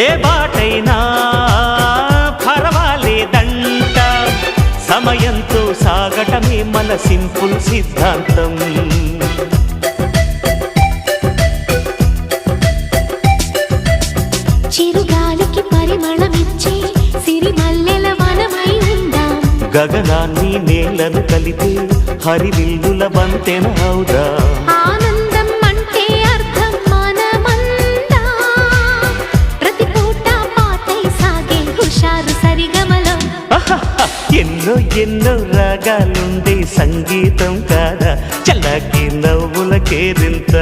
ఏ బాటైనా పర్వాలేదంట, సమయంతో సాగటమే మన సింపుల్ సిద్ధాంతం. చిరుగాలికి పరిమళమిచ్చే సిరిమల్లెల వనమై ఉందాం, గగనాన్ని నేలను కలిపే హరివిల్లుల బంతెన అవుదాం. ఆనందం అంటే అర్థం మనమందా, ప్రతి పూట పాటై సాగే హుషారు సరిగమలో. ఎన్నో ఎన్నో రాగాలుండే సంగీతం కాదా, చల్లకి నవ్వుల కేరింత.